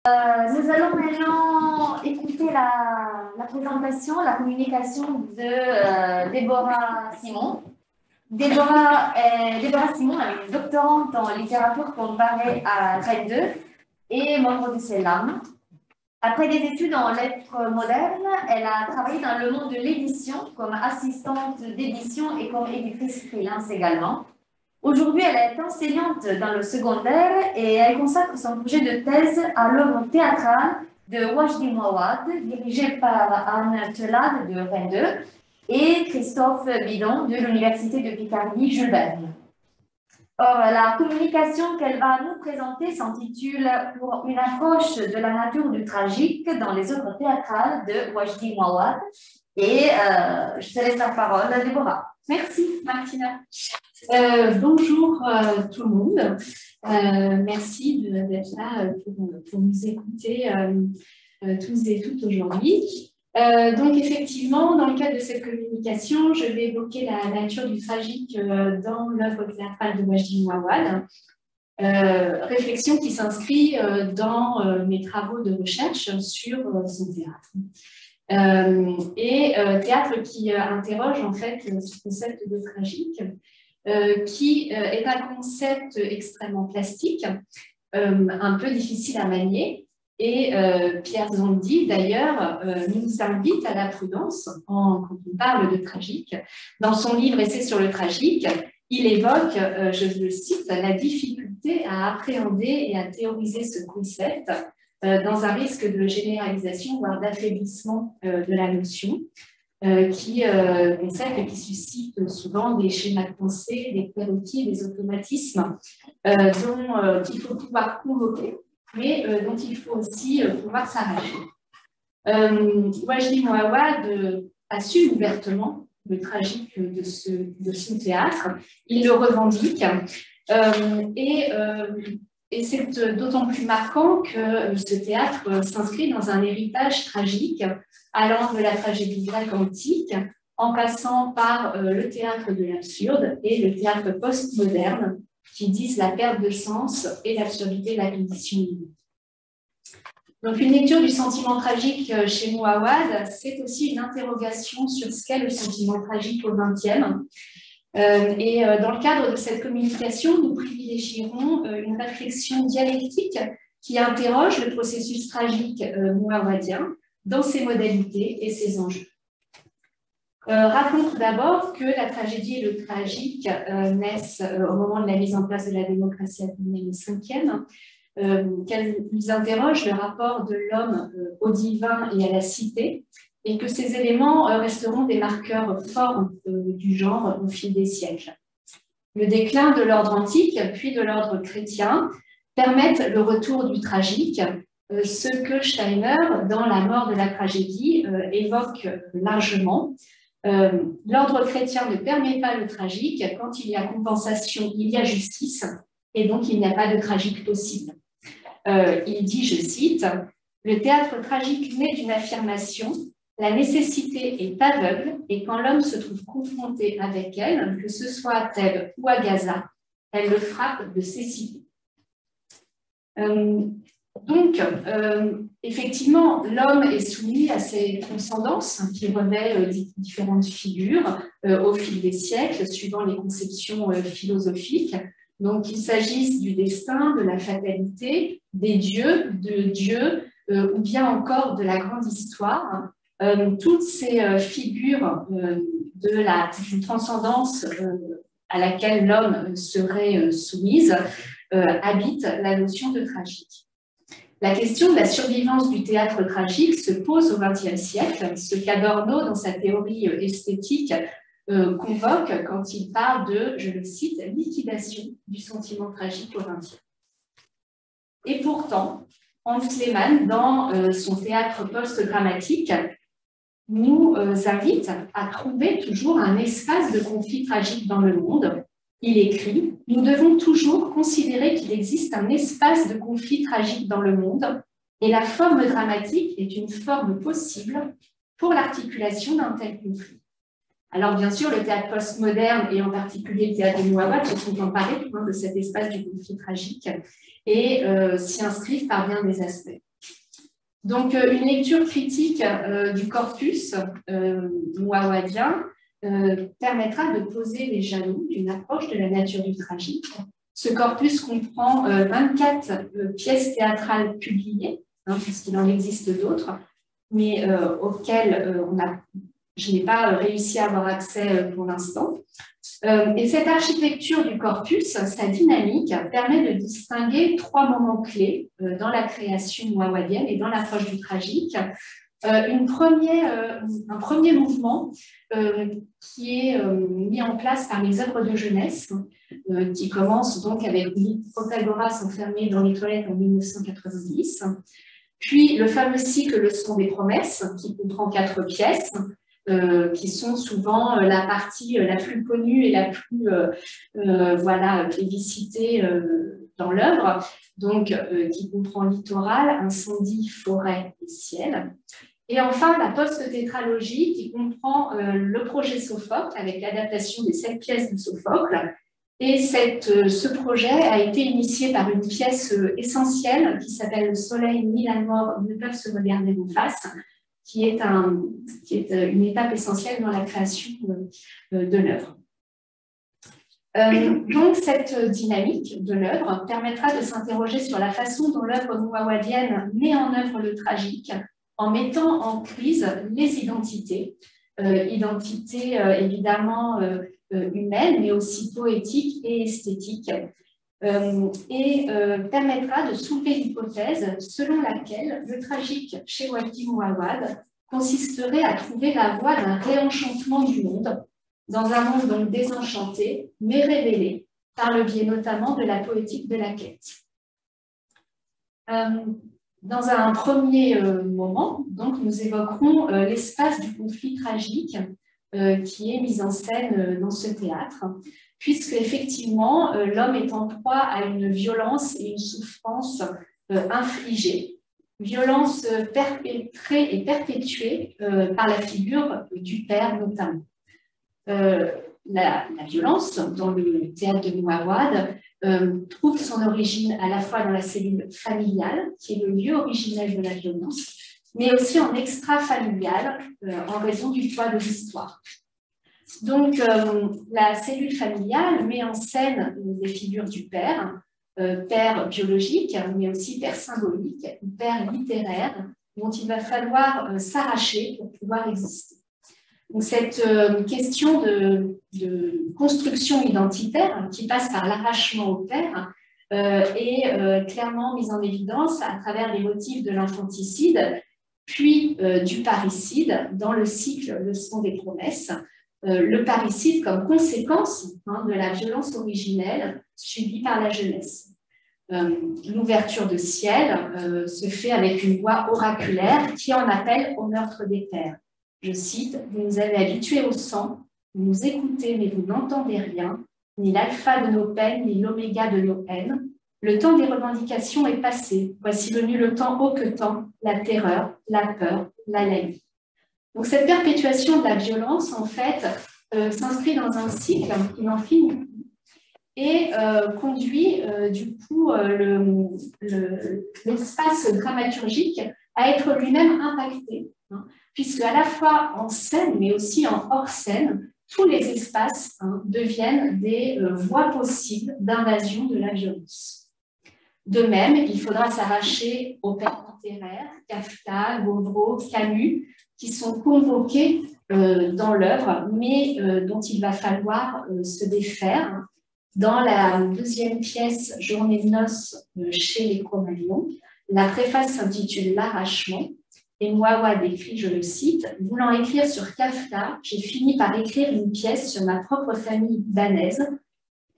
Nous allons maintenant écouter la présentation, la communication de Déborah Simon. Déborah Simon est une doctorante en littérature comparée à Rennes 2 et membre de CELAM. Après des études en lettres modernes, elle a travaillé dans le monde de l'édition comme assistante d'édition et comme éditrice freelance également. Aujourd'hui, elle est enseignante dans le secondaire et elle consacre son projet de thèse à l'œuvre théâtrale de Wajdi Mouawad, dirigée par Anne Telade de Rennes 2 et Christophe Bidon de l'Université de Picardie Jules Verne. Or, la communication qu'elle va nous présenter s'intitule « Pour une approche de la nature du tragique dans les œuvres théâtrales de Wajdi Mouawad ». Et je te laisse la parole, Déborah. Merci, Martina. Bonjour tout le monde. Merci d'être là pour nous écouter tous et toutes aujourd'hui. Donc effectivement, dans le cadre de cette communication, je vais évoquer la nature du tragique dans l'œuvre théâtrale de Wajdi Mouawad. Réflexion qui s'inscrit dans mes travaux de recherche sur son théâtre. Théâtre qui interroge en fait ce concept de tragique, qui est un concept extrêmement plastique, un peu difficile à manier. Et Pierre Zandi, d'ailleurs, nous invite à la prudence quand on parle de tragique. Dans son livre Essai sur le tragique, il évoque, je le cite, la difficulté à appréhender et à théoriser ce concept dans un risque de généralisation, voire d'affaiblissement de la notion. Concept qui suscite souvent des schémas de pensée, des prérequis, des automatismes dont il faut pouvoir convoquer, mais dont il faut aussi pouvoir s'arracher. Wajdi Mouawad assume ouvertement le tragique de son théâtre, il le revendique, et c'est d'autant plus marquant que ce théâtre s'inscrit dans un héritage tragique allant de la tragédie grecque antique, en passant par le théâtre de l'absurde et le théâtre postmoderne, qui disent la perte de sens et l'absurdité de la condition humaine. Donc une lecture du sentiment tragique chez Mouawad, c'est aussi une interrogation sur ce qu'est le sentiment tragique au XXe. Dans le cadre de cette communication, nous privilégierons une réflexion dialectique qui interroge le processus tragique mouawadien dans ses modalités et ses enjeux. Rappelons tout d'abord que la tragédie et le tragique naissent au moment de la mise en place de la démocratie athénienne au 5e, qu'elles interrogent le rapport de l'homme au divin et à la cité, et que ces éléments resteront des marqueurs forts du genre au fil des siècles. Le déclin de l'ordre antique, puis de l'ordre chrétien, permettent le retour du tragique, ce que Steiner, dans La mort de la tragédie, évoque largement. L'ordre chrétien ne permet pas le tragique. Quand il y a compensation, il y a justice, et donc il n'y a pas de tragique possible. Il dit, je cite, « Le théâtre tragique naît d'une affirmation. La nécessité est aveugle, et quand l'homme se trouve confronté avec elle, que ce soit à Thèbes ou à Gaza, elle le frappe de cécité. » Donc, effectivement, l'homme est soumis à ces transcendances qui revêt différentes figures au fil des siècles, suivant les conceptions philosophiques. Donc, qu'il s'agisse du destin, de la fatalité, des dieux, de Dieu, ou bien encore de la grande histoire, toutes ces figures d'une transcendance à laquelle l'homme serait soumise habitent la notion de tragique. La question de la survivance du théâtre tragique se pose au XXe siècle, ce qu'Adorno, dans sa théorie esthétique, convoque quand il parle de, je le cite, liquidation du sentiment tragique au XXe. Et pourtant, Hans Lehmann, dans son théâtre post-dramatique, nous invite à trouver toujours un espace de conflit tragique dans le monde. Il écrit « Nous devons toujours considérer qu'il existe un espace de conflit tragique dans le monde et la forme dramatique est une forme possible pour l'articulation d'un tel conflit. » Alors bien sûr, le théâtre postmoderne et en particulier le théâtre de Mouawad se sont emparés de cet espace du conflit tragique et s'y inscrivent par bien des aspects. Donc, une lecture critique du corpus muawadien permettra de poser les jalons d'une approche de la nature du tragique. Ce corpus comprend 24 pièces théâtrales publiées, puisqu'il en existe d'autres, mais auxquelles je n'ai pas réussi à avoir accès pour l'instant. Et cette architecture du corpus, sa dynamique, permet de distinguer 3 moments clés dans la création muawadienne et dans l'approche du tragique. Un premier mouvement qui est mis en place par les œuvres de jeunesse, qui commence donc avec Protagoras enfermé dans les toilettes en 1990, puis le fameux cycle Le son des promesses, qui comprend 4 pièces, qui sont souvent la partie la plus connue et la plus plébiscitée dans l'œuvre, donc qui comprend littoral, incendie, forêt et ciel. Et enfin, la post-tétralogie qui comprend le projet Sophocle avec l'adaptation des 7 pièces de Sophocle. Et ce projet a été initié par une pièce essentielle qui s'appelle Le soleil ni la mort ne peuvent se regarder en face, qui est une étape essentielle dans la création de l'œuvre. Donc, cette dynamique de l'œuvre permettra de s'interroger sur la façon dont l'œuvre muawadienne met en œuvre le tragique en mettant en crise les identités, évidemment humaines, mais aussi poétiques et esthétiques, et permettra de soulever l'hypothèse selon laquelle le tragique chez Waki Mouawad consisterait à trouver la voie d'un réenchantement du monde, dans un monde donc désenchanté, mais révélé, par le biais notamment de la poétique de la quête. Dans un premier moment, donc, nous évoquerons l'espace du conflit tragique qui est mis en scène dans ce théâtre, puisque effectivement, l'homme est en proie à une violence et une souffrance infligée, violence perpétrée et perpétuée par la figure du père notamment. La violence dans le théâtre de Mouawad trouve son origine à la fois dans la cellule familiale, qui est le lieu originel de la violence, mais aussi en extra-familial, en raison du poids de l'histoire. Donc, la cellule familiale met en scène les figures du père, père biologique, mais aussi père symbolique, père littéraire, dont il va falloir s'arracher pour pouvoir exister. Donc, cette question de construction identitaire qui passe par l'arrachement au père est clairement mise en évidence à travers les motifs de l'infanticide, puis du parricide dans le cycle Le son des promesses. Le parricide comme conséquence de la violence originelle subie par la jeunesse. L'ouverture de ciel se fait avec une voix oraculaire qui en appelle au meurtre des pères. Je cite, « Vous nous avez habitués au sang, vous nous écoutez mais vous n'entendez rien, ni l'alpha de nos peines, ni l'oméga de nos haines. Le temps des revendications est passé, voici venu le temps hoquetant, la terreur, la peur, la laïe. » Donc cette perpétuation de la violence, en fait, s'inscrit dans un cycle qui n'en finit plus et conduit du coup l'espace dramaturgique à être lui-même impacté, puisque à la fois en scène, mais aussi en hors-scène, tous les espaces deviennent des voies possibles d'invasion de la violence. De même, il faudra s'arracher aux pères littéraires, Kafka, Gauvreau, Camus, qui sont convoqués dans l'œuvre, mais dont il va falloir se défaire. Dans la deuxième pièce, Journée de noces chez les Cro-Magnons, la préface s'intitule L'arrachement, et Mouawad écrit, je le cite, « Voulant écrire sur Kafka, j'ai fini par écrire une pièce sur ma propre famille libanaise.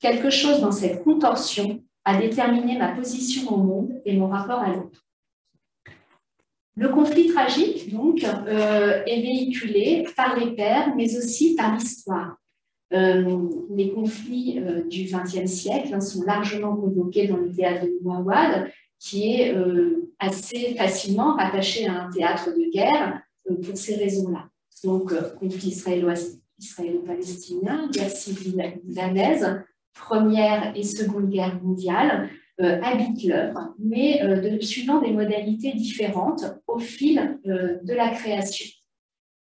Quelque chose dans cette contorsion a déterminé ma position au monde et mon rapport à l'autre. » Le conflit tragique, donc, est véhiculé par les pères, mais aussi par l'histoire. Les conflits du XXe siècle sont largement convoqués dans le théâtre de Mouawad, qui est assez facilement rattaché à un théâtre de guerre pour ces raisons-là. Donc, conflit israélo-palestinien, guerre civile libanaise, Première et Seconde Guerre mondiale, habite l'œuvre, mais suivant des modalités différentes au fil de la création.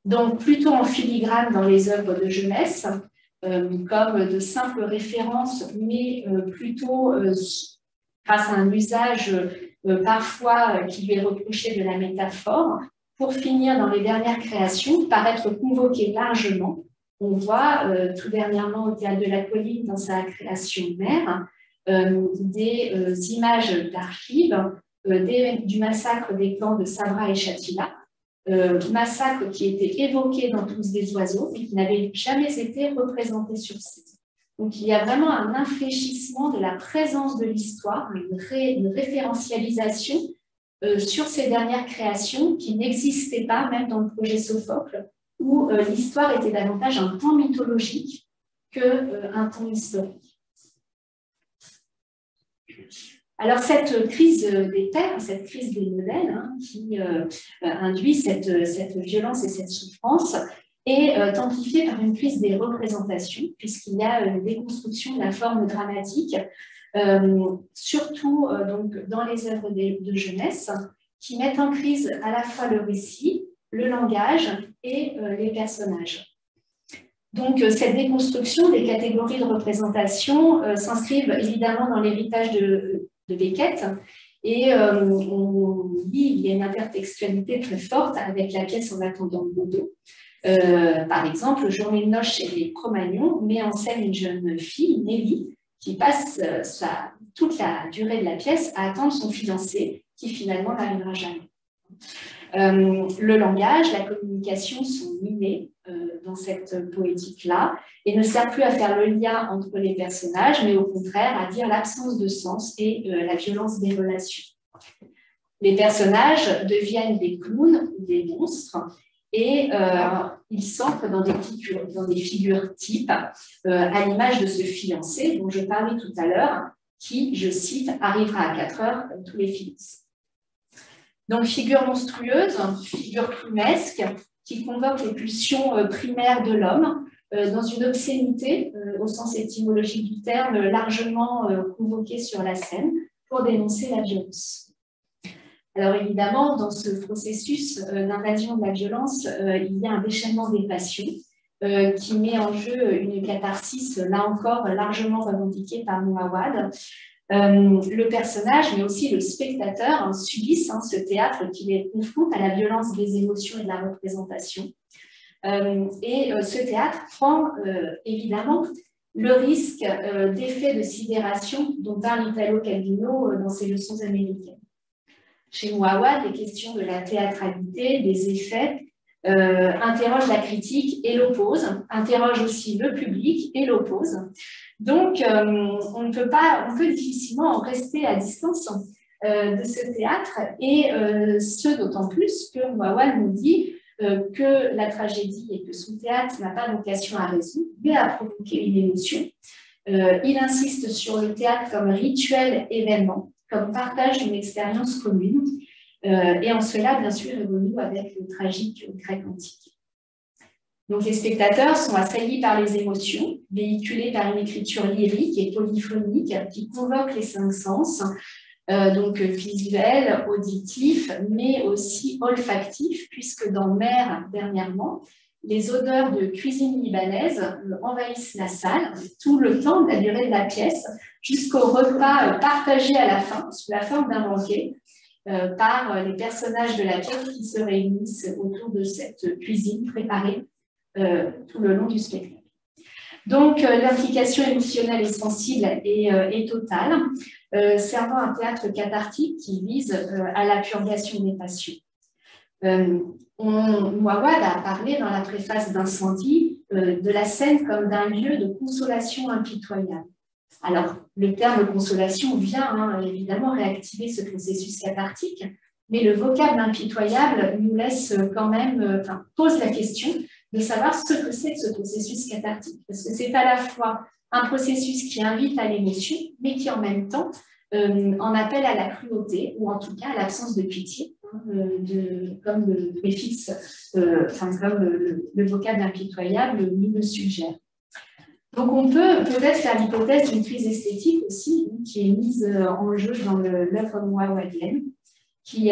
Donc, plutôt en filigrane dans les œuvres de jeunesse, comme de simples références, mais plutôt grâce à un usage parfois qui lui est reproché de la métaphore, pour finir dans les dernières créations par être convoqué largement. On voit tout dernièrement au Théâtre de la Colline, dans sa création mère, des images d'archives du massacre des camps de Sabra et Shatila, massacre qui était évoqué dans Tous des oiseaux, mais qui n'avait jamais été représenté sur scène. Donc, il y a vraiment un infléchissement de la présence de l'histoire, une référentialisation sur ces dernières créations qui n'existaient pas, même dans le projet Sophocle, où l'histoire était davantage un temps mythologique qu'un temps historique. Alors, cette crise des pères, cette crise des modèles, qui induit cette violence et cette souffrance, est amplifiée par une crise des représentations, puisqu'il y a une déconstruction de la forme dramatique, surtout donc, dans les œuvres de jeunesse, qui mettent en crise à la fois le récit, le langage et les personnages. Donc, cette déconstruction des catégories de représentation s'inscrivent évidemment dans l'héritage de Beckett, et on dit qu'il y a une intertextualité très forte avec la pièce En attendant Godot. Par exemple, Journée de noces chez les Cro-Magnons met en scène une jeune fille, Nelly, qui passe toute la durée de la pièce à attendre son fiancé, qui finalement n'arrivera jamais. Le langage, la communication sont minés dans cette poétique-là et ne servent plus à faire le lien entre les personnages, mais au contraire à dire l'absence de sens et la violence des relations. Les personnages deviennent des clowns ou des monstres et ils s'ancrent dans des figures types, à l'image de ce fiancé dont je parlais tout à l'heure, qui, je cite, arrivera à 4 heures tous les fiancés. Donc, figure monstrueuse, figure clownesque, qui convoque les pulsions primaires de l'homme dans une obscénité, au sens étymologique du terme, largement convoquée sur la scène pour dénoncer la violence. Alors évidemment, dans ce processus d'invasion de la violence, il y a un déchaînement des passions qui met en jeu une catharsis, là encore, largement revendiquée par Mouawad. Le personnage, mais aussi le spectateur, subissent ce théâtre qui les confronte à la violence des émotions et de la représentation. Et ce théâtre prend évidemment le risque d'effet de sidération dont parle Italo Calvino dans ses leçons américaines. Chez Mouawad, les questions de la théâtralité, des effets, interrogent la critique et l'oppose, interrogent aussi le public et l'oppose. Donc, on peut difficilement en rester à distance de ce théâtre, et ce d'autant plus que Mouawad nous dit que la tragédie et que son théâtre n'a pas vocation à résoudre, mais à provoquer une émotion. Il insiste sur le théâtre comme rituel événement, comme partage d'une expérience commune, et en cela, bien sûr, évolue avec le tragique grec antique. Donc, les spectateurs sont assaillis par les émotions, véhiculés par une écriture lyrique et polyphonique qui convoque les 5 sens, donc visuel, auditif, mais aussi olfactif, puisque dans Mère, dernièrement, les odeurs de cuisine libanaise envahissent la salle tout le temps de la durée de la pièce, jusqu'au repas partagé à la fin, sous la forme d'un banquet, par les personnages de la pièce qui se réunissent autour de cette cuisine préparée tout le long du spectacle. Donc, l'implication émotionnelle et sensible est totale, servant un théâtre cathartique qui vise à la purgation des passions. Mouawad a parlé dans la préface d'Incendie de la scène comme d'un lieu de consolation impitoyable. Alors, le terme consolation vient évidemment réactiver ce processus cathartique, mais le vocable impitoyable nous laisse quand même, pose la question de savoir ce que c'est que ce processus cathartique. Parce que c'est à la fois un processus qui invite à l'émotion, mais qui en même temps en appelle à la cruauté, ou en tout cas à l'absence de pitié, comme le préfixe, comme le vocable impitoyable nous le suggère. Donc, on peut peut-être faire l'hypothèse d'une crise esthétique aussi, qui est mise en jeu dans l'œuvre mouawadienne, qui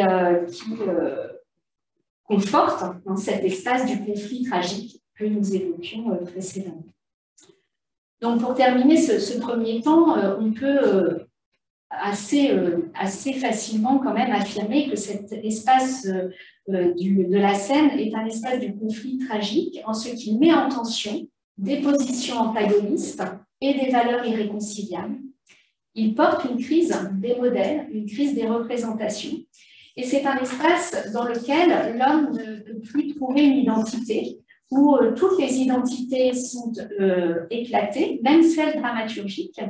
conforte dans cet espace du conflit tragique que nous évoquions précédemment. Donc, pour terminer ce premier temps, on peut assez facilement quand même affirmer que cet espace de la scène est un espace du conflit tragique en ce qu'il met en tension des positions antagonistes et des valeurs irréconciliables. Il porte une crise des modèles, une crise des représentations, et c'est un espace dans lequel l'homme ne peut plus trouver une identité, où toutes les identités sont éclatées, même celles dramaturgiques.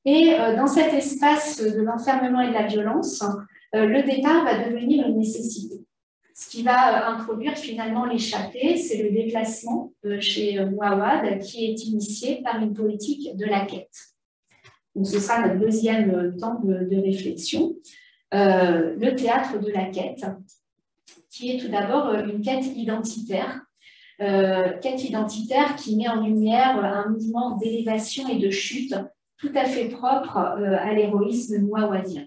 Et dans cet espace de l'enfermement et de la violence, le départ va devenir une nécessité. Ce qui va introduire finalement l'échappée, c'est le déplacement chez Mouawad, qui est initié par une politique de la quête. Donc, ce sera notre deuxième temps de réflexion. Le théâtre de la quête, qui est tout d'abord une quête identitaire qui met en lumière un mouvement d'élévation et de chute tout à fait propre à l'héroïsme mouawadien.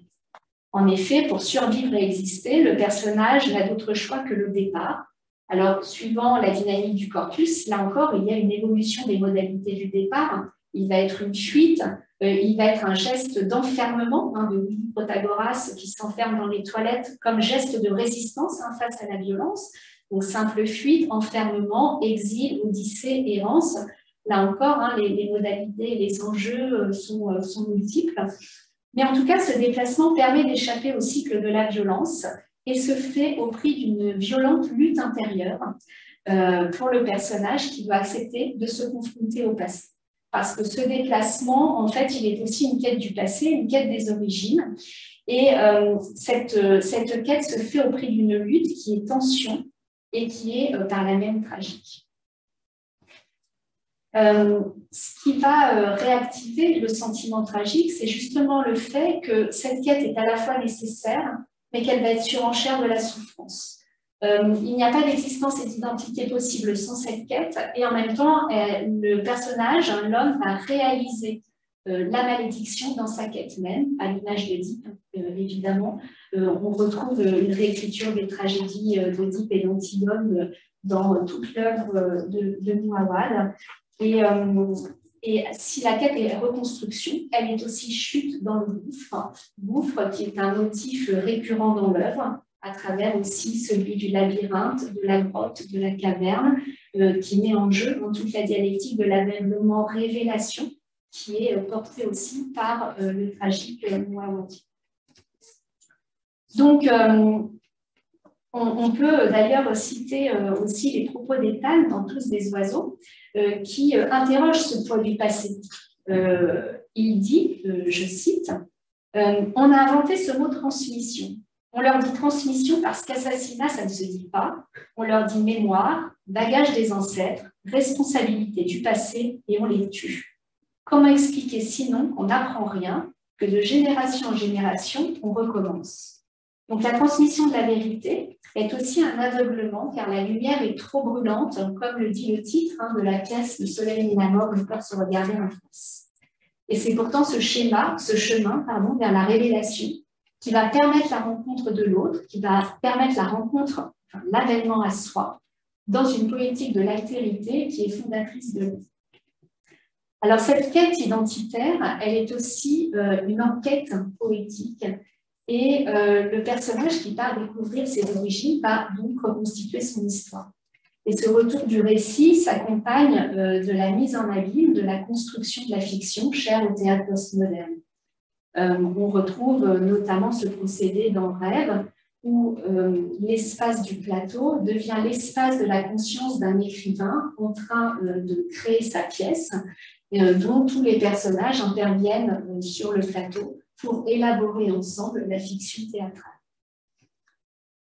En effet, pour survivre et exister, le personnage n'a d'autre choix que le départ. Alors, suivant la dynamique du corpus, là encore, il y a une évolution des modalités du départ. Il va être une fuite, il va être un geste d'enfermement de Protagoras qui s'enferme dans les toilettes comme geste de résistance face à la violence. Donc, simple fuite, enfermement, exil, odyssée, errance. Là encore, les modalités, les enjeux sont multiples. Mais en tout cas, ce déplacement permet d'échapper au cycle de la violence et se fait au prix d'une violente lutte intérieure pour le personnage qui doit accepter de se confronter au passé. Parce que ce déplacement, en fait, il est aussi une quête du passé, une quête des origines. Et cette quête se fait au prix d'une lutte qui est tension et qui est par là même tragique. Ce qui va réactiver le sentiment tragique, c'est justement le fait que cette quête est à la fois nécessaire, mais qu'elle va être surenchère de la souffrance. Il n'y a pas d'existence et d'identité possible sans cette quête, et en même temps, le personnage, l'homme, va réaliser la malédiction dans sa quête même, à l'image d'Oedipe, évidemment. On retrouve une réécriture des tragédies d'Oedipe et d'Antigone dans toute l'œuvre de Mouawad. Et si la quête est reconstruction, elle est aussi chute dans le gouffre qui est un motif récurrent dans l'œuvre, à travers aussi celui du labyrinthe, de la grotte, de la caverne, qui met en jeu toute la dialectique de l'aveuglement-révélation, qui est portée aussi par le tragique Mouawadi. Donc, on peut d'ailleurs citer aussi les propos d'Ethan dans Tous des oiseaux, qui interroge ce poids du passé. Il dit, je cite, « On a inventé ce mot transmission. On leur dit transmission parce qu'assassinat, ça ne se dit pas. On leur dit mémoire, bagage des ancêtres, responsabilité du passé, et on les tue. Comment expliquer sinon qu'on n'apprend rien, que de génération en génération, on recommence ?» Donc la transmission de la vérité est aussi un aveuglement, car la lumière est trop brûlante, comme le dit le titre de la pièce « Le soleil et la mort ne peuvent se regarder en face ». Et c'est pourtant ce chemin vers la révélation qui va permettre la rencontre de l'autre, qui va permettre l'avènement à soi, dans une politique de l'altérité qui est fondatrice de l'autre. Alors cette quête identitaire, elle est aussi une enquête poétique, et le personnage qui part découvrir ses origines va donc reconstituer son histoire. Et ce retour du récit s'accompagne de la mise en abîme, de la construction de la fiction chère au théâtre postmoderne. On retrouve notamment ce procédé dans Rêve, où l'espace du plateau devient l'espace de la conscience d'un écrivain en train de créer sa pièce, dont tous les personnages interviennent sur le plateau pour élaborer ensemble la fiction théâtrale.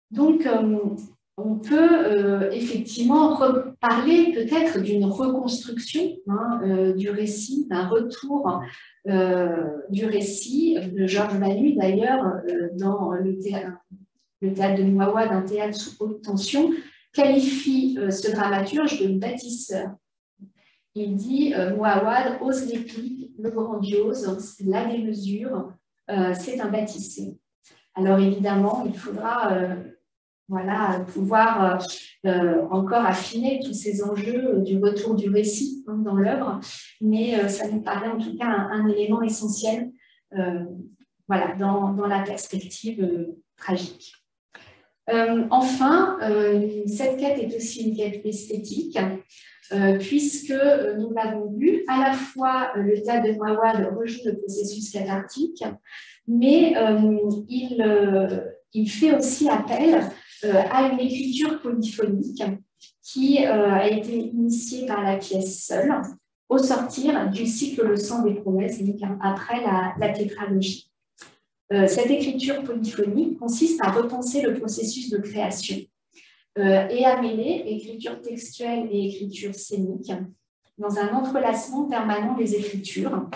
Donc, on peut effectivement parler peut-être d'une reconstruction du récit, d'un retour du récit de Georges Manu, d'ailleurs, dans le théâtre de Mouawad, un théâtre sous haute tension, qualifie ce dramaturge de bâtisseur. il dit Mouawad ose l'épique, le grandiose, la démesure, c'est un bâtissé. Alors évidemment, il faudra voilà, pouvoir encore affiner tous ces enjeux du retour du récit dans l'œuvre, mais ça nous paraît en tout cas un élément essentiel voilà, dans la perspective tragique. Enfin, cette quête est aussi une quête esthétique, puisque nous l'avons vu, à la fois le théâtre de Mouawad rejoue le processus cathartique, mais il fait aussi appel à une écriture polyphonique qui a été initiée par la pièce seule au sortir du cycle Le sang des promesses, donc après la tétralogie. Cette écriture polyphonique consiste à repenser le processus de création et à mêler écriture textuelle et écriture scénique dans un entrelacement permanent des écritures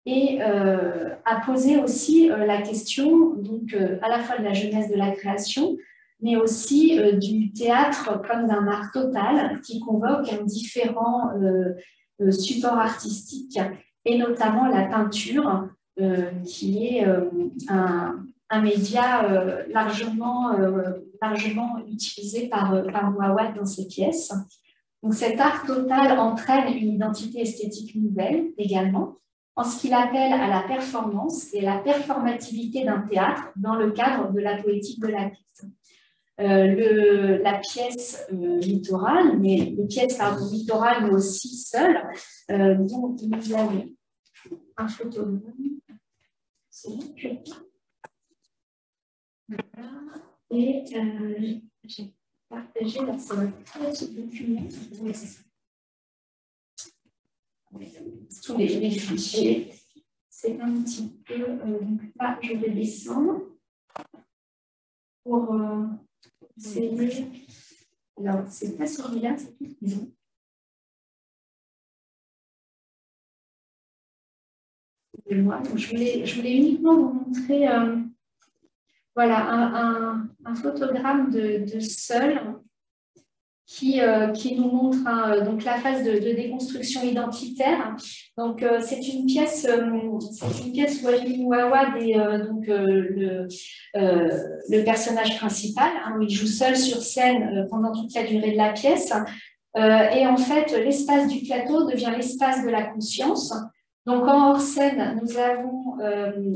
et à poser aussi la question donc, à la fois de la jeunesse de la création, mais aussi du théâtre comme d'un art total qui convoque différents supports artistiques, et notamment la peinture, qui est un média largement utilisé par Mouawad dans ses pièces. Donc cet art total entraîne une identité esthétique nouvelle également, en ce qu'il appelle à la performance et la performativité d'un théâtre dans le cadre de la poétique de la quête. La pièce littorale, mais les pièces littorales, mais aussi seules, dont nous avons un photogramme. Et j'ai partagé la ce document. Oui, c'est ça. Tous les fichiers. C'est un petit peu. Donc là, je vais descendre pour essayer. Alors, c'est pas celui-là, c'est tout. Donc, je voulais uniquement vous montrer voilà, un photogramme de Seul qui nous montre donc la phase de déconstruction identitaire. Donc, c'est une pièce où Wajid Mouawad est donc, le personnage principal, où il joue seul sur scène pendant toute la durée de la pièce. Et en fait, l'espace du plateau devient l'espace de la conscience. Donc, en hors-scène, nous avons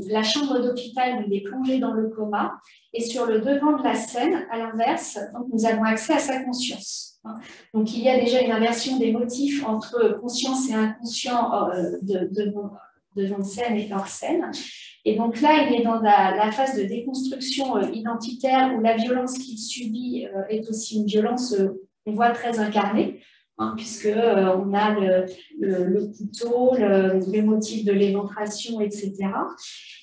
la chambre d'hôpital où il est plongé dans le coma. Et sur le devant de la scène, à l'inverse, nous avons accès à sa conscience. Donc, il y a déjà une inversion des motifs entre conscience et inconscient devant scène et hors scène. Et donc là, il est dans la phase de déconstruction identitaire où la violence qu'il subit est aussi une violence, on voit, très incarnée. Puisqu'on a le couteau, le motif de l'éventration, etc.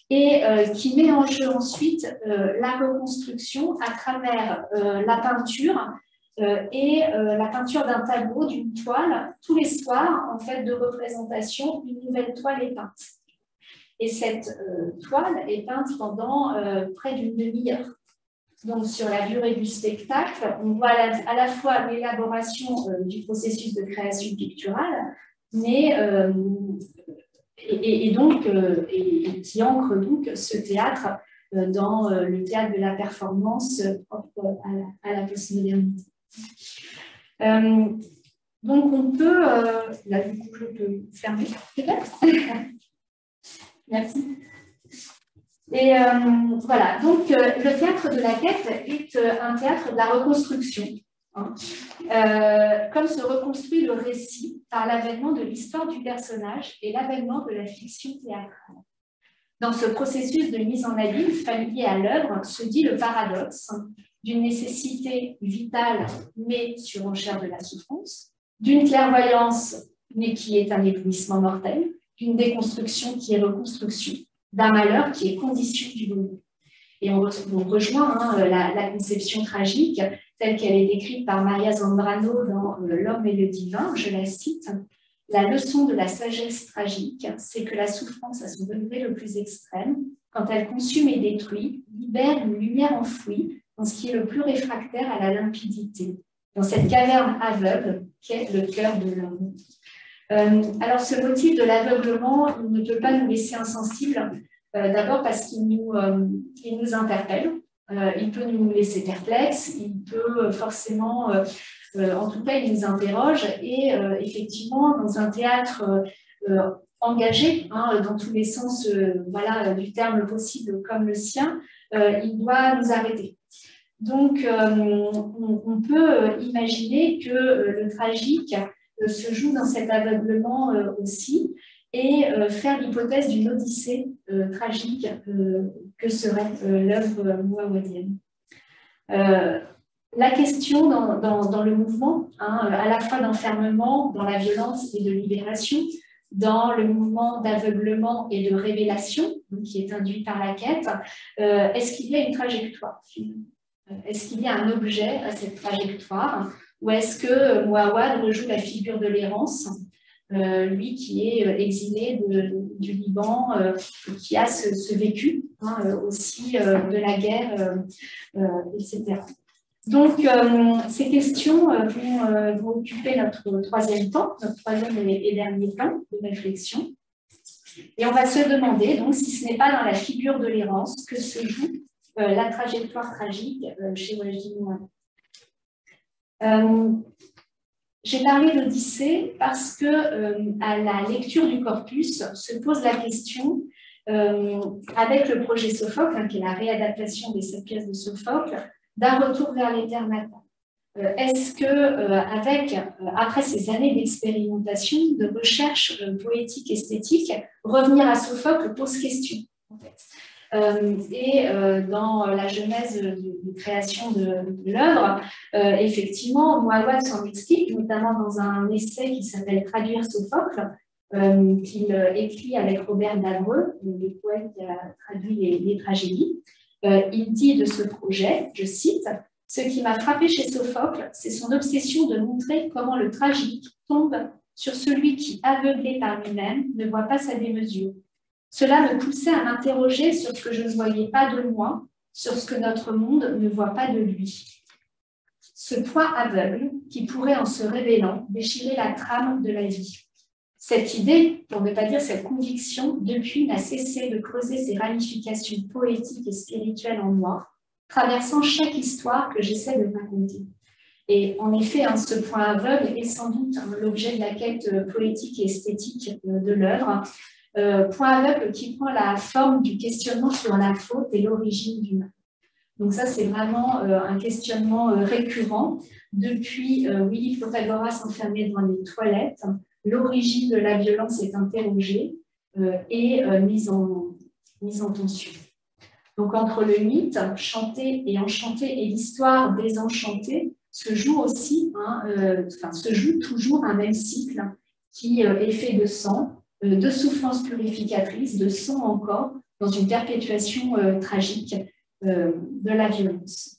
Et qui met en jeu ensuite la reconstruction à travers la peinture et la peinture d'un tableau, d'une toile. Tous les soirs, en fait, de représentation, une nouvelle toile est peinte. Et cette toile est peinte pendant près d'une demi-heure. Donc, sur la durée du spectacle, on voit à la fois l'élaboration du processus de création picturale, mais qui ancre donc ce théâtre dans le théâtre de la performance propre à la postmodernité. Donc, on peut, là, du coup, je peux fermer, peut-être. Merci. Et voilà, donc le théâtre de la quête est un théâtre de la reconstruction, comme se reconstruit le récit par l'avènement de l'histoire du personnage et l'avènement de la fiction théâtrale. Dans ce processus de mise en abîme familier à l'œuvre se dit le paradoxe d'une nécessité vitale mais surenchère de la souffrance, d'une clairvoyance mais qui est un éblouissement mortel, d'une déconstruction qui est reconstruction, d'un malheur qui est condition du bonheur. Et on rejoint la conception tragique telle qu'elle est décrite par Maria Zambrano dans L'homme et le divin, je la cite. La leçon de la sagesse tragique, c'est que la souffrance à son degré le plus extrême, quand elle consume et détruit, libère une lumière enfouie dans ce qui est le plus réfractaire à la limpidité. Dans cette caverne aveugle, qu'est le cœur de l'homme. Alors, ce motif de l'aveuglement ne peut pas nous laisser insensibles, d'abord parce qu'il nous interpelle, il peut nous laisser perplexes, il peut forcément, en tout cas, il nous interroge, et effectivement, dans un théâtre engagé, dans tous les sens voilà, du terme possible comme le sien, il doit nous arrêter. Donc, on peut imaginer que le tragique se joue dans cet aveuglement aussi, et faire l'hypothèse d'une odyssée tragique que serait l'œuvre muawadienne. La question dans le mouvement, à la fois d'enfermement, dans la violence et de libération, dans le mouvement d'aveuglement et de révélation, donc, qui est induit par la quête, est-ce qu'il y a une trajectoire? Est-ce qu'il y a un objet à cette trajectoire? Ou est-ce que Mouawad rejoue la figure de l'errance, lui qui est exilé du Liban, qui a ce vécu aussi de la guerre, etc. Donc, ces questions vont occuper notre troisième temps, notre troisième et dernier temps de réflexion. Et on va se demander, donc, si ce n'est pas dans la figure de l'errance que se joue la trajectoire tragique chez Wajdi Mouawad. J'ai parlé d'Odyssée parce que à la lecture du corpus se pose la question, avec le projet Sophocle, qui est la réadaptation des 7 pièces de Sophocle, d'un retour vers les terres natales. Est-ce que, après ces années d'expérimentation, de recherche poétique, esthétique, revenir à Sophocle pose question, en fait. Dans la genèse de création de l'œuvre, effectivement, Mouawad s'en explique, notamment dans un essai qui s'appelle « Traduire Sophocle », qu'il écrit avec Robert Davreux, le poète qui a traduit les tragédies. Il dit de ce projet, je cite, « Ce qui m'a frappé chez Sophocle, c'est son obsession de montrer comment le tragique tombe sur celui qui, aveuglé par lui-même, ne voit pas sa démesure. Cela me poussait à m'interroger sur ce que je ne voyais pas de moi, sur ce que notre monde ne voit pas de lui. Ce point aveugle qui pourrait, en se révélant, déchirer la trame de la vie. Cette idée, pour ne pas dire cette conviction, depuis n'a cessé de creuser ses ramifications poétiques et spirituelles en moi, traversant chaque histoire que j'essaie de raconter. » Et en effet, ce point aveugle est sans doute l'objet de la quête poétique et esthétique de l'œuvre, point aveugle qui prend la forme du questionnement sur la faute et l'origine du mal. Donc ça, c'est vraiment un questionnement récurrent depuis Willy Pythagoras enfermé dans les toilettes. L'origine de la violence est interrogée et mise en tension. Donc entre le mythe, chanté et enchanté, et l'histoire désenchantée, se joue toujours un même cycle qui est fait de sang, de souffrance purificatrice, de sang encore, dans une perpétuation tragique de la violence.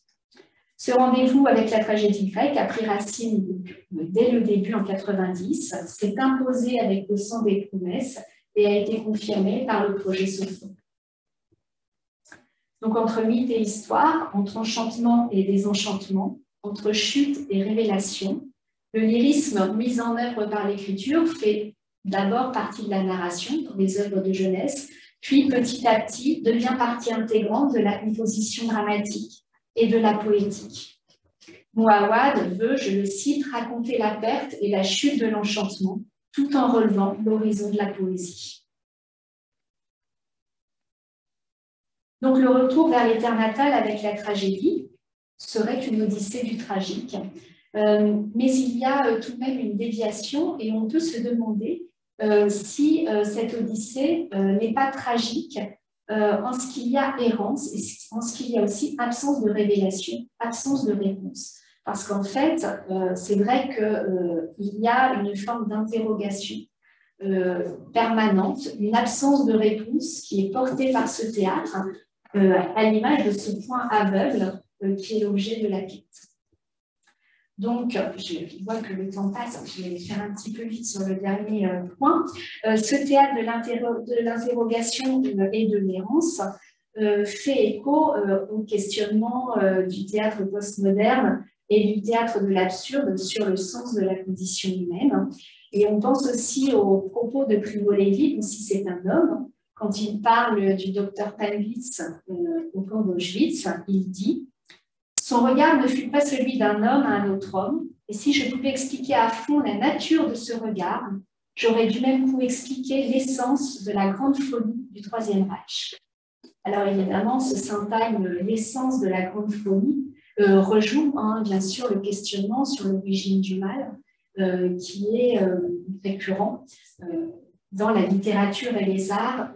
Ce rendez-vous avec la tragédie grecque a pris racine dès le début en 90, s'est imposé avec le sang des promesses et a été confirmé par le projet Sophocle. Donc entre mythe et histoire, entre enchantement et désenchantement, entre chute et révélation, le lyrisme mis en œuvre par l'écriture fait d'abord partie de la narration pour les œuvres de jeunesse, puis petit à petit devient partie intégrante de la composition dramatique et de la poétique. Mouawad veut, je le cite, raconter la perte et la chute de l'enchantement, tout en relevant l'horizon de la poésie. Donc le retour vers les terres natales avec la tragédie serait une odyssée du tragique, mais il y a tout de même une déviation et on peut se demander si cette odyssée n'est pas tragique en ce qu'il y a errance et en ce qu'il y a aussi absence de révélation, absence de réponse. Parce qu'en fait, c'est vrai qu'il y a une forme d'interrogation permanente, une absence de réponse qui est portée par ce théâtre à l'image de ce point aveugle qui est l'objet de la quête. Donc, je vois que le temps passe, je vais faire un petit peu vite sur le dernier point. Ce théâtre de l'interrogation et de l'errance fait écho au questionnement du théâtre postmoderne et du théâtre de l'absurde sur le sens de la condition humaine. Et on pense aussi aux propos de Primo Levi, même si c'est un homme, quand il parle du docteur Pavlitz au camp d'Auschwitz, il dit « Son regard ne fut pas celui d'un homme à un autre homme, et si je pouvais expliquer à fond la nature de ce regard, j'aurais du même coup expliqué l'essence de la grande folie du Troisième Reich. » Alors évidemment, ce syntagme « l'essence de la grande folie » rejoue bien sûr le questionnement sur l'origine du mal, qui est récurrent dans la littérature et les arts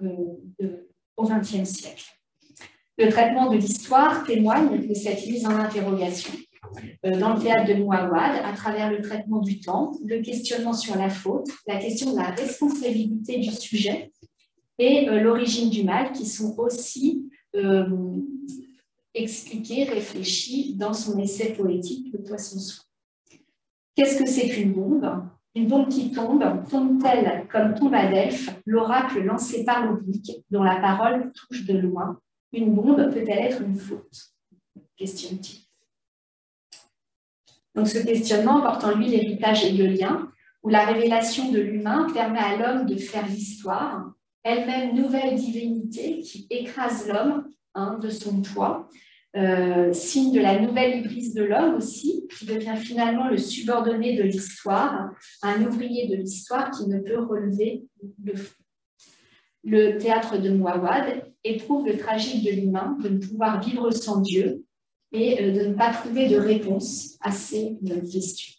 au XXe siècle. Le traitement de l'histoire témoigne de cette mise en interrogation dans le théâtre de Mouawad, à travers le traitement du temps, le questionnement sur la faute, la question de la responsabilité du sujet et l'origine du mal, qui sont aussi expliqués, réfléchis dans son essai poétique « Le poisson sourd ». Qu'est-ce que c'est qu'une bombe? Une bombe qui tombe-t-elle comme tombe à Delphes, l'oracle lancé par l'oblique, dont la parole touche de loin? Une bombe peut-elle être une faute? Questionne-t-il. Donc ce questionnement porte en lui l'héritage hegelien, où la révélation de l'humain permet à l'homme de faire l'histoire, elle-même nouvelle divinité qui écrase l'homme de son poids, signe de la nouvelle hybris de l'homme aussi, qui devient finalement le subordonné de l'histoire, un ouvrier de l'histoire qui ne peut relever le fond. Le théâtre de Mouawad éprouve le tragique de l'humain, de ne pouvoir vivre sans Dieu et de ne pas trouver de réponse à ces questions.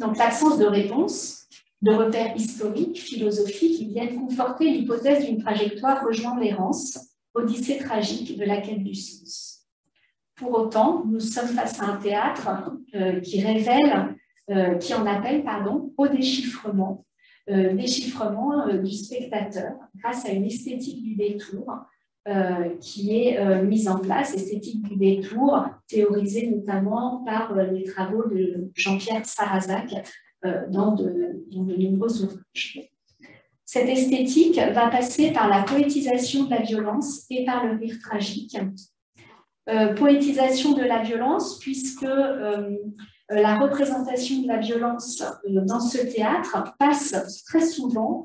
Donc l'absence de réponse, de repères historiques, philosophiques, qui viennent conforter l'hypothèse d'une trajectoire rejoignant l'errance, odyssée tragique de la quête du sens. Pour autant, nous sommes face à un théâtre qui en appelle au déchiffrement du spectateur grâce à une esthétique du détour qui est mise en place, esthétique du détour théorisée notamment par les travaux de Jean-Pierre Sarrazac dans de nombreux ouvrages. Cette esthétique va passer par la poétisation de la violence et par le rire tragique. Poétisation de la violence, puisque la représentation de la violence dans ce théâtre passe très souvent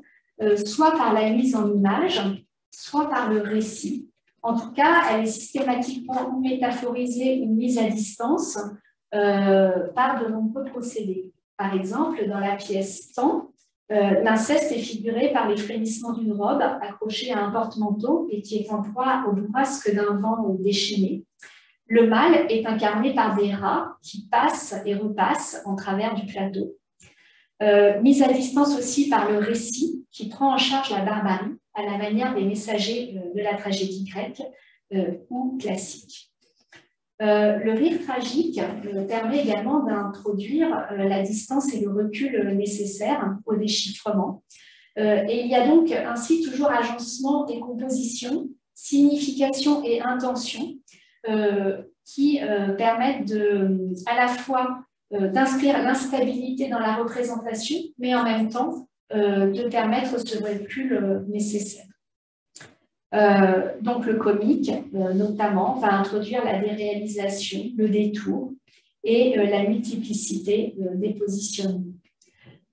soit par la mise en image, soit par le récit. En tout cas, elle est systématiquement métaphorisée ou mise à distance par de nombreux procédés. Par exemple, dans la pièce Temps, l'inceste est figuré par les frémissements d'une robe accrochée à un porte-manteau et qui est en proie au bourrasque d'un vent déchaîné. Le mal est incarné par des rats qui passent et repassent en travers du plateau. Mise à distance aussi par le récit qui prend en charge la barbarie à la manière des messagers de la tragédie grecque ou classique. Le rire tragique permet également d'introduire la distance et le recul nécessaires au déchiffrement. Et il y a donc ainsi toujours agencement et composition, signification et intention qui permettent à la fois d'inscrire l'instabilité dans la représentation, mais en même temps de permettre ce recul nécessaire. Donc le comique, notamment, va introduire la déréalisation, le détour et la multiplicité des positionnements.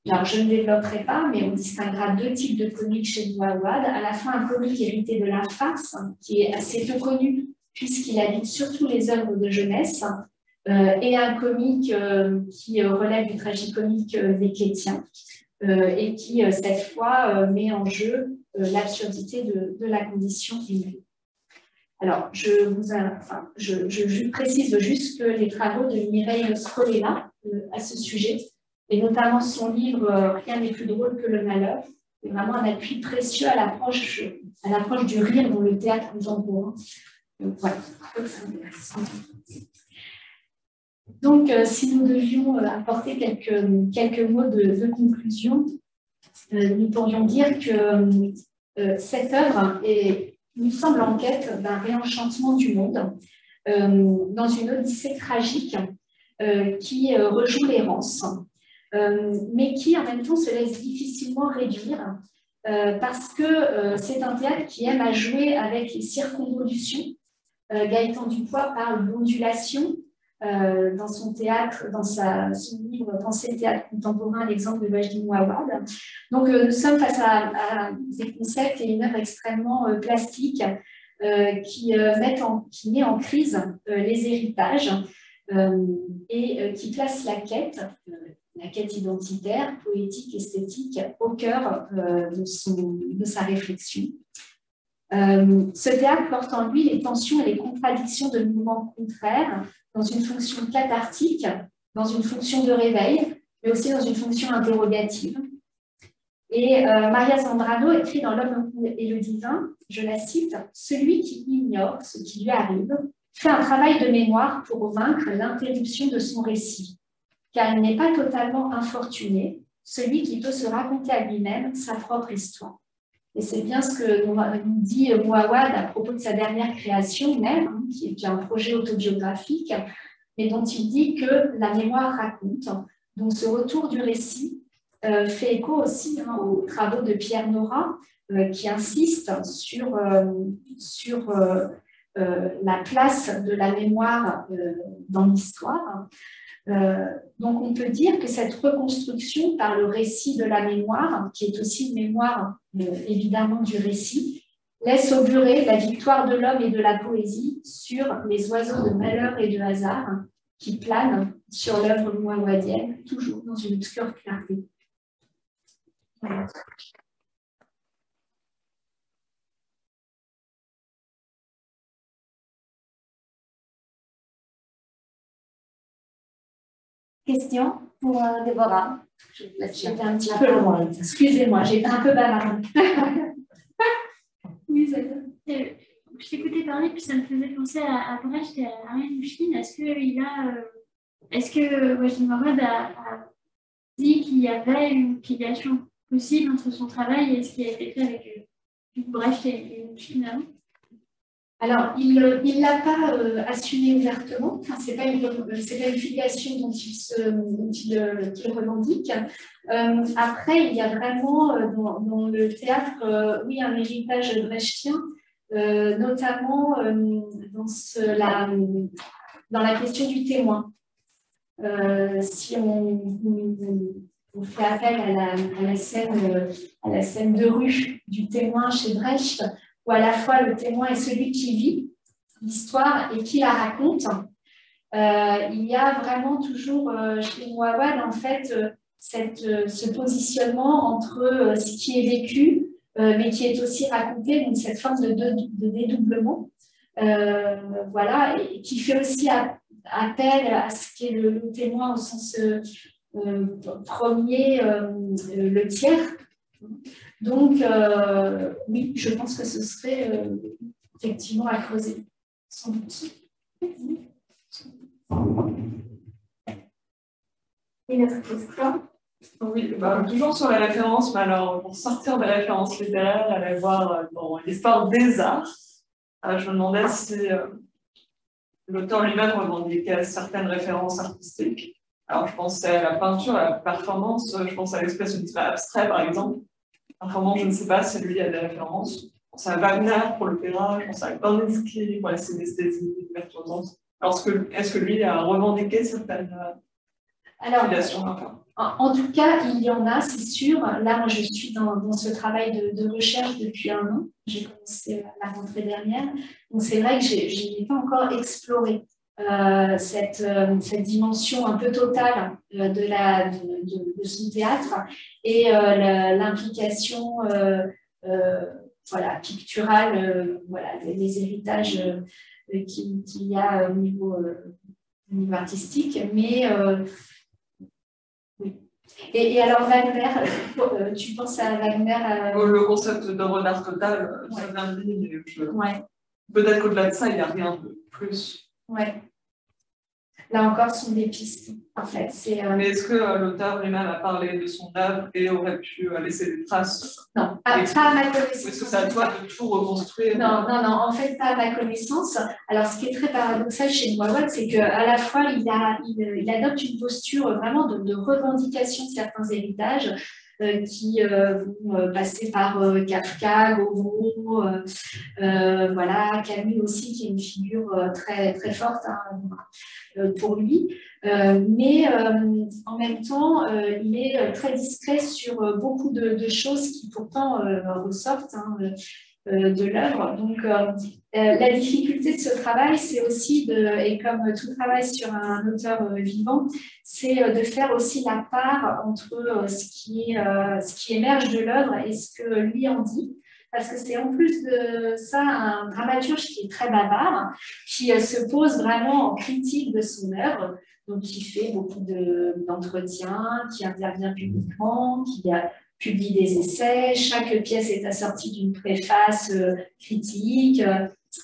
Alors, je ne développerai pas, mais on distinguera deux types de comiques chez Mouawad. À la fois un comique hérité de la farce, qui est assez peu connu, puisqu'il habite surtout les œuvres de jeunesse, et un comique qui relève du tragicomique des et qui, cette fois, met en jeu l'absurdité de la condition humaine. Alors, je précise juste que les travaux de Mireille Scolella à ce sujet, et notamment son livre « Rien n'est plus drôle que le malheur », est vraiment un appui précieux à l'approche du rire dans le théâtre contemporain. Donc, voilà, c'est intéressant. Donc, si nous devions apporter quelques mots de conclusion, nous pourrions dire que cette œuvre nous semble en quête d'un réenchantement du monde, dans une odyssée tragique qui rejoue l'errance, mais qui en même temps se laisse difficilement réduire parce que c'est un théâtre qui aime à jouer avec les circonvolutions. Gaëtan Dupois parle d'ondulation, dans son théâtre, dans son livre Pensée et théâtre contemporain, l'exemple de Wajdi Mouawad. Donc, nous sommes face à des concepts et une œuvre extrêmement plastique qui met en crise les héritages et qui place la quête identitaire, poétique, esthétique, au cœur de sa réflexion. Ce théâtre porte en lui les tensions et les contradictions de mouvements contraires dans une fonction cathartique, dans une fonction de réveil, mais aussi dans une fonction interrogative. Et Maria Zambrano écrit dans L'Homme et le divin, je la cite, « Celui qui ignore ce qui lui arrive fait un travail de mémoire pour vaincre l'interruption de son récit, car il n'est pas totalement infortuné, celui qui peut se raconter à lui-même sa propre histoire. » Et c'est bien ce que nous dit Mouawad à propos de sa dernière création même, qui est un projet autobiographique, mais dont il dit que la mémoire raconte. Donc ce retour du récit fait écho aussi aux travaux de Pierre Nora, qui insiste sur la place de la mémoire dans l'histoire. Donc on peut dire que cette reconstruction par le récit de la mémoire, qui est aussi une mémoire évidemment du récit, laisse augurer la victoire de l'homme et de la poésie sur les oiseaux de malheur et de hasard qui planent sur l'œuvre mouawadienne, toujours dans une obscure clarté. Voilà. Question pour Déborah. J'étais un petit peu loin. Excusez-moi, j'ai été un peu bavarde. Oui, ça je t'écoutais parler, puis ça me faisait penser à Brecht et à Ariane Mouchkine. Est-ce que Wajdi Mouawad a dit qu'il y avait une filiation possible entre son travail et ce qui a été fait avec Brecht et Mouchkine avant? Alors, il ne l'a pas assumé ouvertement, enfin, ce n'est pas une filiation dont il revendique. Après, il y a vraiment dans le théâtre, oui, un héritage brechtien, notamment dans la question du témoin. Si on fait appel à la scène de rue du témoin chez Brecht, où à la fois le témoin est celui qui vit l'histoire et qui la raconte. Il y a vraiment toujours chez Mouawad, en fait, ce positionnement entre ce qui est vécu, mais qui est aussi raconté, donc cette forme de dédoublement, voilà, et qui fait aussi appel à ce qu'est le témoin au sens premier, le tiers. Donc, oui, je pense que ce serait effectivement à creuser, sans doute. Une autre question? Oui, toujours sur la référence, mais alors pour sortir des références littéraires, aller voir dans l'histoire des arts, je me demandais si l'auteur lui-même revendiquait certaines références artistiques. Alors, je pensais à la peinture, à la performance, je pense à l'expressionnisme abstrait, par exemple. Performance, je ne sais pas si lui a des références. Je pense à Wagner pour l'opéra, je pense à Kandinsky pour la synesthésie virtuosante. Alors, est-ce que lui a revendiqué certaines filiations? En tout cas, il y en a, c'est sûr. Là, moi, je suis dans ce travail de recherche depuis 1 an. J'ai commencé la rentrée dernière. Donc, c'est vrai que je n'ai pas encore exploré cette dimension un peu totale de son théâtre et l'implication voilà, picturale, voilà, des héritages qu'il y a au niveau artistique. Mais oui. Et alors Wagner, tu penses à Wagner Le concept d'œuvre d'art total, ça vient de lui, mais peut-être qu'au-delà de ça, il n'y a rien de plus. Ouais. Là encore, ce sont des pistes, en fait. Mais est-ce que l'auteur lui-même a parlé de son œuvre et aurait pu laisser des traces? Non, pas à ma connaissance. Est-ce que c'est à toi de tout reconstruire? Non, en fait, pas à ma connaissance. Alors, ce qui est très paradoxal chez Mouawad, c'est qu'à la fois, il adopte une posture vraiment de revendication de certains héritages, qui vont passer par Kafka, Gauvreau, voilà, Camus aussi, qui est une figure très, très forte pour lui. Mais en même temps, il est très discret sur beaucoup de choses qui pourtant ressortent de l'œuvre. Donc, la difficulté de ce travail, c'est aussi, et comme tout travail sur un auteur vivant, c'est de faire aussi la part entre ce qui émerge de l'œuvre et ce que lui en dit. Parce que c'est en plus de ça un dramaturge qui est très bavard, qui se pose vraiment en critique de son œuvre, donc qui fait beaucoup d'entretiens, qui intervient publiquement, qui publie des essais. Chaque pièce est assortie d'une préface critique,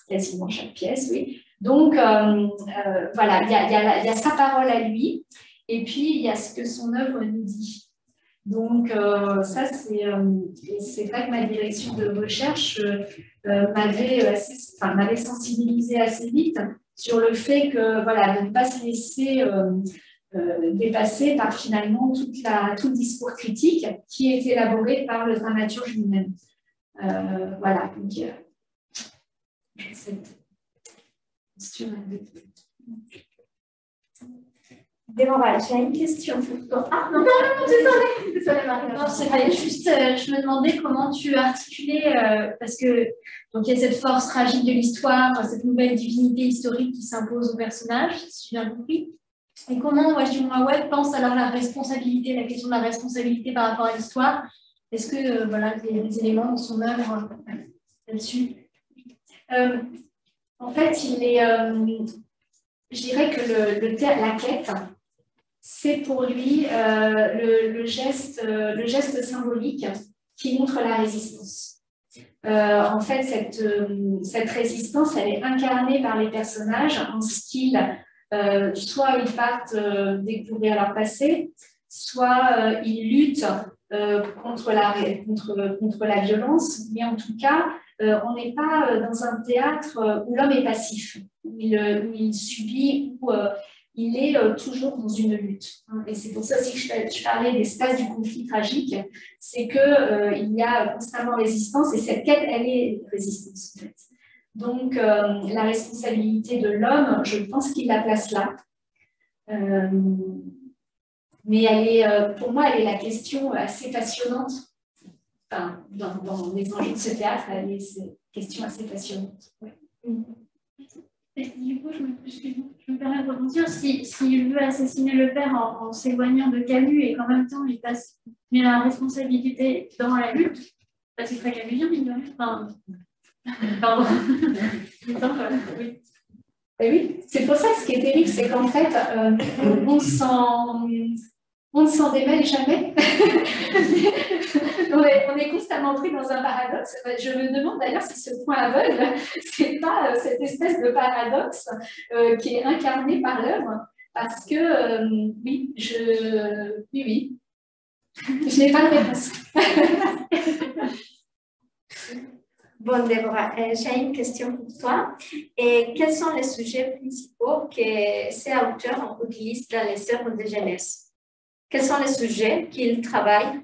quasiment chaque pièce, oui. Donc, voilà, il y a sa parole à lui, et puis il y a ce que son œuvre nous dit. Donc, ça, c'est vrai que ma direction de recherche m'avait sensibilisée assez vite sur le fait que, voilà, de ne pas se laisser dépasser par finalement tout le discours critique qui est élaboré par le dramaturge lui-même. Voilà, donc, Déborah, j'ai une question pour toi. Ah non, désolée Marie. Non, c'est vrai, juste, je me demandais comment tu articulais, parce que donc il y a cette force tragique de l'histoire, cette nouvelle divinité historique qui s'impose au personnage, si j'ai bien compris. Et comment Wajdi Mouawad pense alors la responsabilité, la question de la responsabilité par rapport à l'histoire? Est-ce que voilà, il y a des éléments dans son œuvre là-dessus? En fait, il est, je dirais que la quête, c'est pour lui le geste symbolique qui montre la résistance. En fait, cette résistance, elle est incarnée par les personnages en ce qu'ils, soit ils partent découvrir leur passé, soit ils luttent contre la violence, mais en tout cas, on n'est pas dans un théâtre où l'homme est passif, où il subit, où il est toujours dans une lutte. Et c'est pour ça aussi que je parlais des spaces du conflit tragique, c'est qu'il y a constamment résistance, et cette quête, elle est résistance, en fait. Donc, la responsabilité de l'homme, je pense qu'il la place là. Mais pour moi, elle est la question assez passionnante. Enfin, dans les enjeux de ce théâtre, elle est cette question assez passionnante. Ouais. Et du coup, je me permets de rebondir. S'il veut assassiner le père en s'éloignant de Camus et qu'en même temps, il met la responsabilité dans la lutte, c'est très camusien, il doit être. Pardon. Oui. Et oui, c'est pour ça que ce qui est terrible, c'est qu'en fait, on ne s'en démêle jamais. On est constamment pris dans un paradoxe. Je me demande d'ailleurs si ce point aveugle, c'est pas cette espèce de paradoxe qui est incarné par l'œuvre, parce que oui, je n'ai pas de réponse. Bon, Déborah, j'ai une question pour toi. Et quels sont les sujets principaux que ces auteurs utilisent dans les œuvres de jeunesse? Quels sont les sujets qu'ils travaillent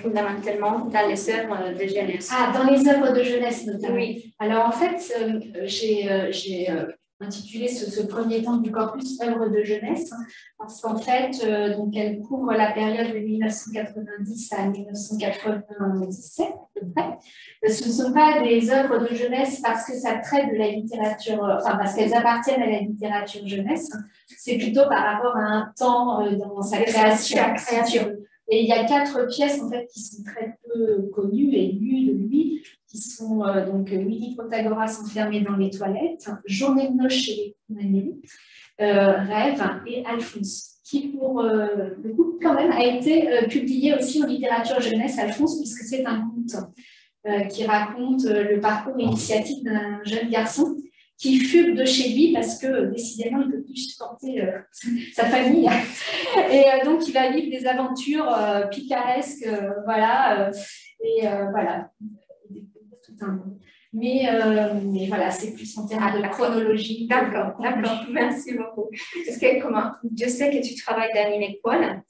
fondamentalement dans les œuvres de jeunesse? Ah, dans les œuvres de jeunesse notamment. Oui. Alors en fait, j'ai intitulé ce premier temps du corpus œuvres de jeunesse, parce qu'en fait, donc elle couvre la période de 1990 à 1997 à peu près. Ce ne sont pas des œuvres de jeunesse parce que ça traite de la littérature, enfin parce qu'elles appartiennent à la littérature jeunesse, c'est plutôt par rapport à un temps dans sa création. Et il y a 4 pièces en fait qui sont très peu connues et lues de lui, qui sont donc Willy Protagoras enfermé dans les toilettes, Journée de noces chez les condamnés, Rêve et Alphonse, qui pour le coup quand même a été publié aussi en littérature jeunesse, Alphonse, puisque c'est un conte qui raconte le parcours initiatique d'un jeune garçon qui fugue de chez lui parce que décidément il ne peut plus supporter sa famille et donc il va vivre des aventures picaresques, voilà, et voilà. mais voilà, c'est plus en termes de chronologie. D'accord, merci beaucoup. Parce que comment, je sais que tu travailles dans une école,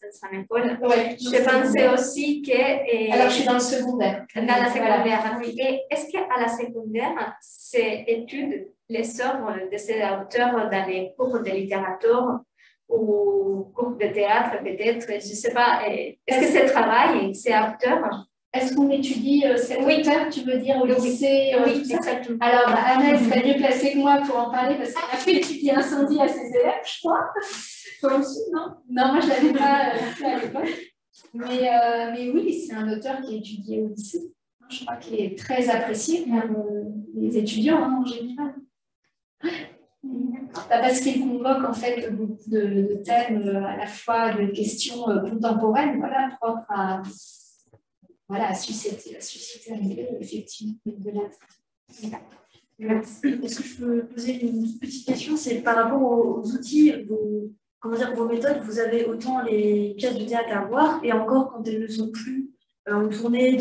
Ouais, je pensais aussi que... alors, je suis dans le secondaire. Dans la secondaire, oui. Et est-ce qu'à la secondaire, ces études les œuvres de ces auteurs dans les cours de littérature ou cours de théâtre, peut-être, je ne sais pas, est-ce que c'est travail, c'est auteur? Est-ce qu'on étudie cet auteur, tu veux dire, au lycée Oui, exactement. Alors, Anna serait mieux placée que moi pour en parler parce qu'elle a fait étudier Incendie à ses élèves, je crois. Toi aussi, non? Non, moi, je ne l'avais pas fait à l'époque. Mais oui, c'est un auteur qui est étudié au lycée. Je crois qu'il est très apprécié par les étudiants en général. Parce qu'il convoque en fait beaucoup de thèmes, à la fois de questions contemporaines, voilà, propres à... Voilà, à susciter effectivement de l'intérêt. Est-ce que je peux poser une petite question? C'est par rapport aux outils, vos méthodes, vous avez autant les pièces de théâtre à voir, et encore quand elles ne sont plus en tournée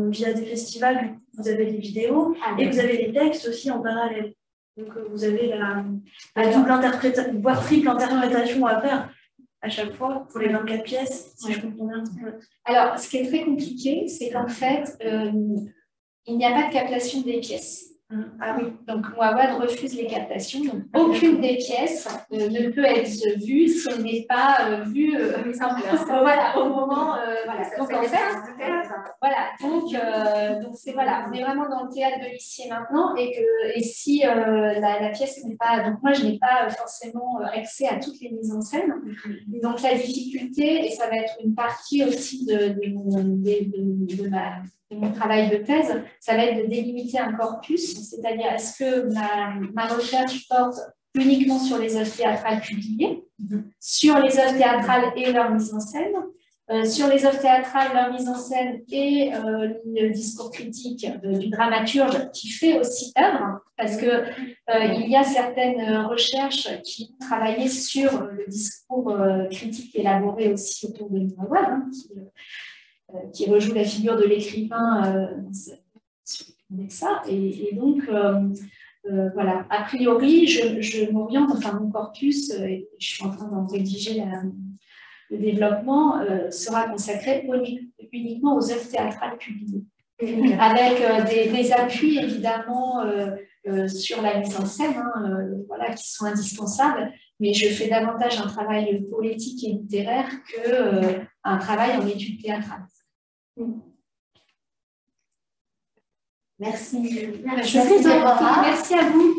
via des festivals, vous avez des vidéos, et vous avez les textes aussi en parallèle. Donc vous avez la double interprétation, voire triple interprétation à faire à chaque fois pour les 24 pièces, si je comprends bien. Alors, ce qui est très compliqué, c'est qu'en fait, il n'y a pas de captation des pièces. Ah oui, donc Mouawad refuse les captations. Donc, aucune des pièces ne peut être vue si elle n'est pas vue voilà, au moment. Voilà. Donc, en fait, voilà. Donc c'est voilà, on est vraiment dans le théâtre de l'ici et maintenant, et si la pièce n'est pas. Donc, moi, je n'ai pas forcément accès à toutes les mises en scène. Donc, la difficulté, et ça va être une partie aussi de mon travail de thèse, ça va être de délimiter un corpus, c'est-à-dire est-ce que ma recherche porte uniquement sur les œuvres théâtrales publiées, sur les œuvres théâtrales et leur mise en scène, sur les œuvres théâtrales, leur mise en scène et le discours critique du dramaturge qui fait aussi œuvre, parce que il y a certaines recherches qui ont travaillé sur le discours critique élaboré aussi autour de Mouawad, qui rejoue la figure de l'écrivain avec ça. Et donc, voilà, a priori, je m'oriente, enfin mon corpus, je suis en train d'en rédiger le développement, sera consacré uniquement aux œuvres théâtrales publiées, avec des appuis évidemment sur la mise en scène, voilà, qui sont indispensables, mais je fais davantage un travail poétique et littéraire qu'un travail en études théâtrales. Merci. Merci à vous.